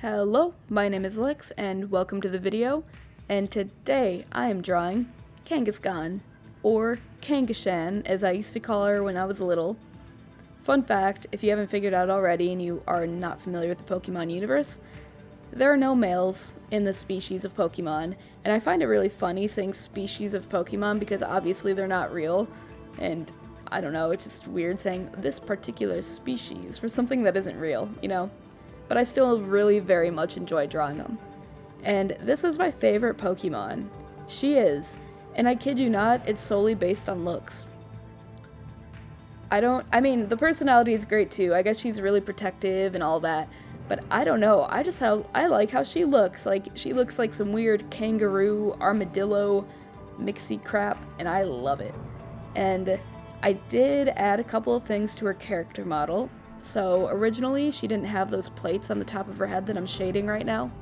Hello, my name is Lex, and welcome to the video, and today I am drawing Kangashkhan, or Kangashkhan as I used to call her when I was little. Fun fact, if you haven't figured out already and you are not familiar with the Pokemon universe, there are no males in the species of Pokemon, and I find it really funny saying species of Pokemon because obviously they're not real, and I don't know, it's just weird saying this particular species for something that isn't real, you know? But I still really very much enjoy drawing them. And this is my favorite Pokemon. She is, and I kid you not, it's solely based on looks. I mean, the personality is great too. I guess she's really protective and all that, but I don't know, I like how she looks. Like, she looks like some weird kangaroo, armadillo, mixy crap, and I love it. And I did add a couple of things to her character model. So originally she didn't have those plates on the top of her head that I'm shading right now.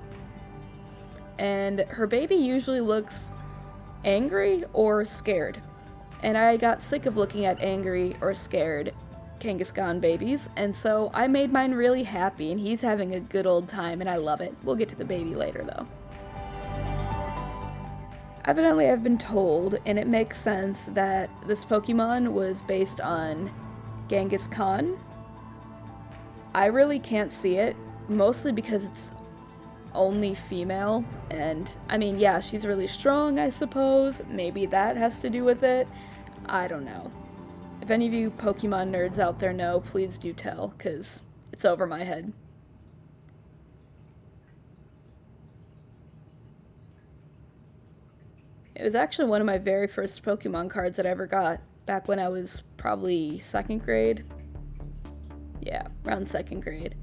And her baby usually looks angry or scared. And I got sick of looking at angry or scared Kangashkhan babies, and so I made mine really happy, and he's having a good old time, and I love it. We'll get to the baby later, though. Evidently, I've been told, and it makes sense, that this Pokemon was based on Kangashkhan. I really can't see it, mostly because it's only female, and I mean, yeah, she's really strong, I suppose. Maybe that has to do with it. I don't know. If any of you Pokemon nerds out there know, please do tell, because it's over my head. It was actually one of my very first Pokemon cards that I ever got, back when I was probably 2nd grade. Yeah, around 2nd grade.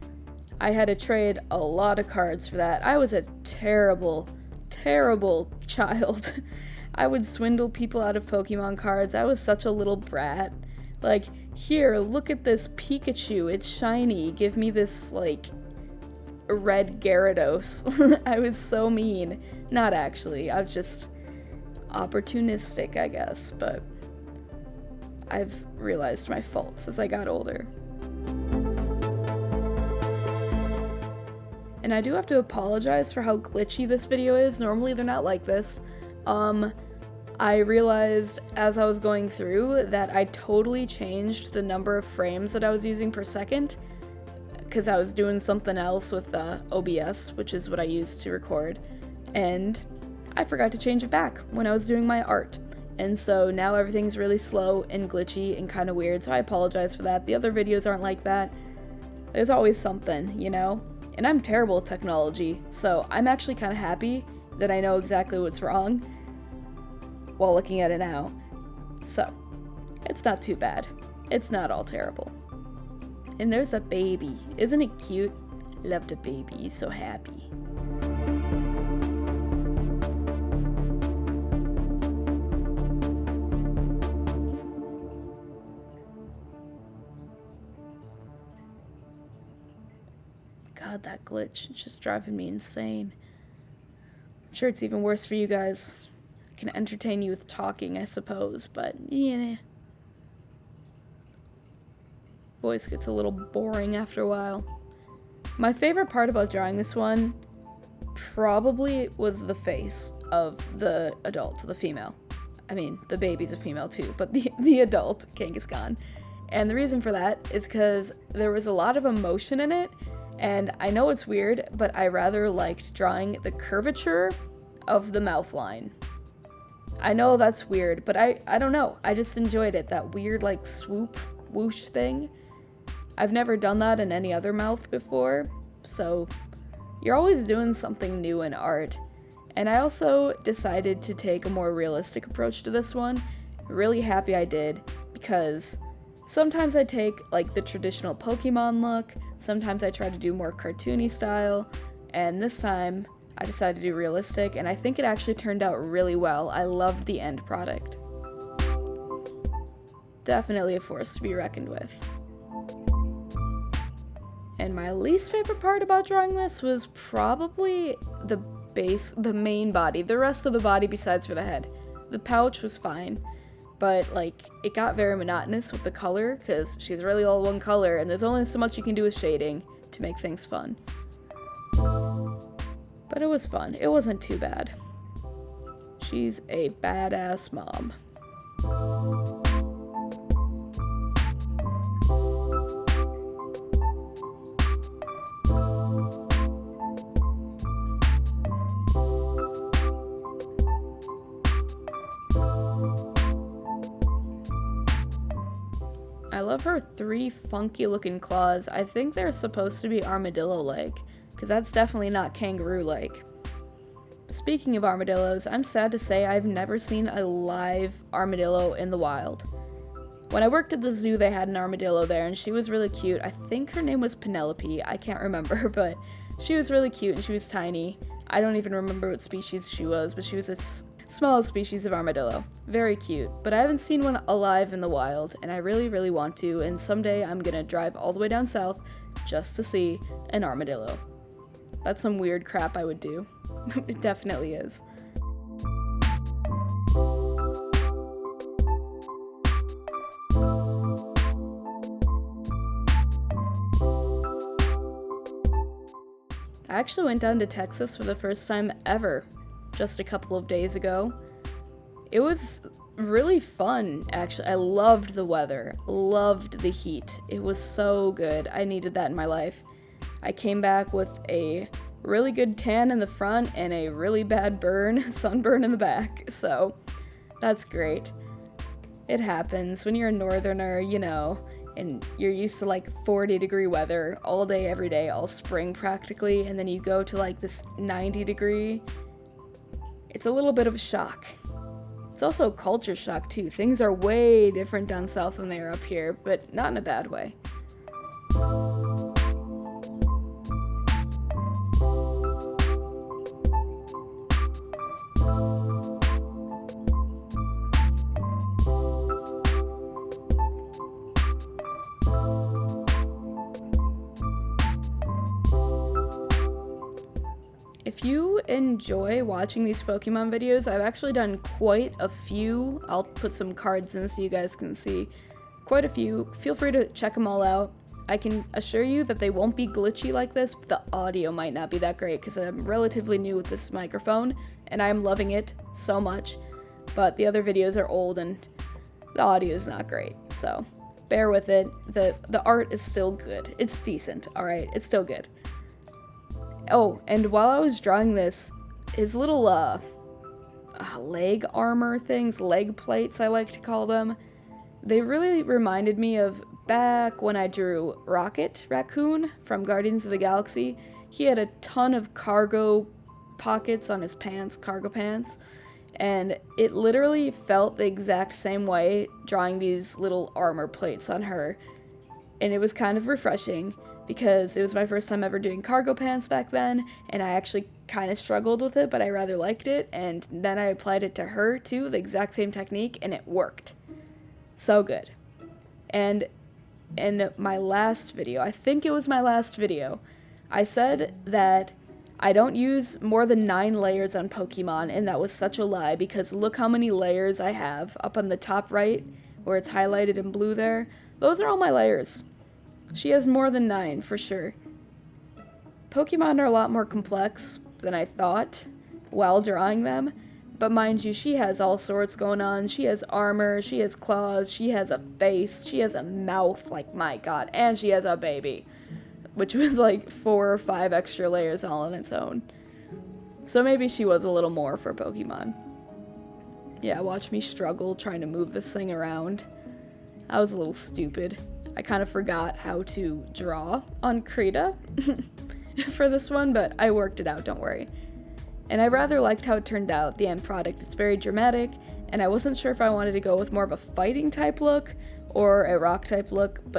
I had to trade a lot of cards for that. I was a terrible, terrible child. I would swindle people out of Pokemon cards. I was such a little brat. Like, here, look at this Pikachu. It's shiny. Give me this, like, red Gyarados. I was so mean. Not actually. I was just opportunistic, I guess. But I've realized my faults as I got older. And I do have to apologize for how glitchy this video is. Normally they're not like this. I realized as I was going through that I totally changed the number of frames that I was using per second because I was doing something else with OBS, which is what I use to record, and I forgot to change it back when I was doing my art. And so now everything's really slow and glitchy and kind of weird, so I apologize for that. The other videos aren't like that. There's always something, you know? And I'm terrible at technology, so I'm actually kind of happy that I know exactly what's wrong while looking at it now. So, it's not too bad. It's not all terrible. And there's a baby. Isn't it cute? Love the baby. He's so happy. God, that glitch, it's just driving me insane. I'm sure it's even worse for you guys. I can entertain you with talking, I suppose, but yeah. Voice gets a little boring after a while. My favorite part about drawing this one probably was the face of the adult, the female. I mean, the baby's a female too, but the adult, Kangashkhan. And the reason for that is because there was a lot of emotion in it. And I know it's weird, but I rather liked drawing the curvature of the mouth line. I know that's weird, but I don't know. I just enjoyed it, that weird, like, swoop, whoosh thing. I've never done that in any other mouth before, so you're always doing something new in art. And I also decided to take a more realistic approach to this one. Really happy I did, because sometimes I take, like, the traditional Pokemon look, sometimes I try to do more cartoony style, and this time I decided to do realistic, and I think it actually turned out really well. I loved the end product. Definitely a force to be reckoned with. And my least favorite part about drawing this was probably the main body, the rest of the body besides for the head. The pouch was fine. But, like, it got very monotonous with the color, because she's really all one color, and there's only so much you can do with shading to make things fun. But it was fun. It wasn't too bad. She's a badass mom. I love her 3 funky looking claws. I think they're supposed to be armadillo-like, because that's definitely not kangaroo-like. Speaking of armadillos, I'm sad to say I've never seen a live armadillo in the wild. When I worked at the zoo, they had an armadillo there, and she was really cute. I think her name was Penelope. I can't remember, but she was really cute, and she was tiny. I don't even remember what species she was, but she was a smallest species of armadillo. Very cute, but I haven't seen one alive in the wild, and I really, really want to, and someday I'm gonna drive all the way down south just to see an armadillo. That's some weird crap I would do. It definitely is. I actually went down to Texas for the first time ever just a couple of days ago. It was really fun, actually. I loved the weather, loved the heat. It was so good. I needed that in my life. I came back with a really good tan in the front and a really bad sunburn in the back, so that's great. It happens when you're a northerner, you know, and you're used to like 40-degree weather all day, every day, all spring practically, and then you go to like this 90-degree. It's a little bit of a shock. It's also a culture shock too. Things are way different down south than they are up here, but not in a bad way. If you enjoy watching these Pokemon videos, I've actually done quite a few. I'll put some cards in so you guys can see quite a few. Feel free to check them all out. I can assure you that they won't be glitchy like this, but the audio might not be that great because I'm relatively new with this microphone and I'm loving it so much. But the other videos are old and the audio is not great, so bear with it. The art is still good. It's decent, alright? It's still good. Oh, and while I was drawing this, his little, leg armor things, leg plates I like to call them, they really reminded me of back when I drew Rocket Raccoon from Guardians of the Galaxy. He had a ton of cargo pockets on his pants, cargo pants, and it literally felt the exact same way drawing these little armor plates on her, and it was kind of refreshing. Because it was my first time ever doing cargo pants back then, and I actually kind of struggled with it, but I rather liked it, and then I applied it to her too, the exact same technique, and it worked. So good. And in my last video, I think it was my last video, I said that I don't use more than 9 layers on Pokemon, and that was such a lie, because look how many layers I have up on the top right, where it's highlighted in blue there. Those are all my layers. She has more than 9, for sure. Pokemon are a lot more complex than I thought while drawing them, but mind you, she has all sorts going on. She has armor, she has claws, she has a face, she has a mouth, like my god, and she has a baby, which was like 4 or 5 extra layers all on its own. So maybe she was a little more for Pokemon. Yeah, watch me struggle trying to move this thing around. I was a little stupid. I kind of forgot how to draw on Krita for this one, but I worked it out, don't worry. And I rather liked how it turned out, the end product. It's very dramatic, and I wasn't sure if I wanted to go with more of a fighting type look or a rock type look, but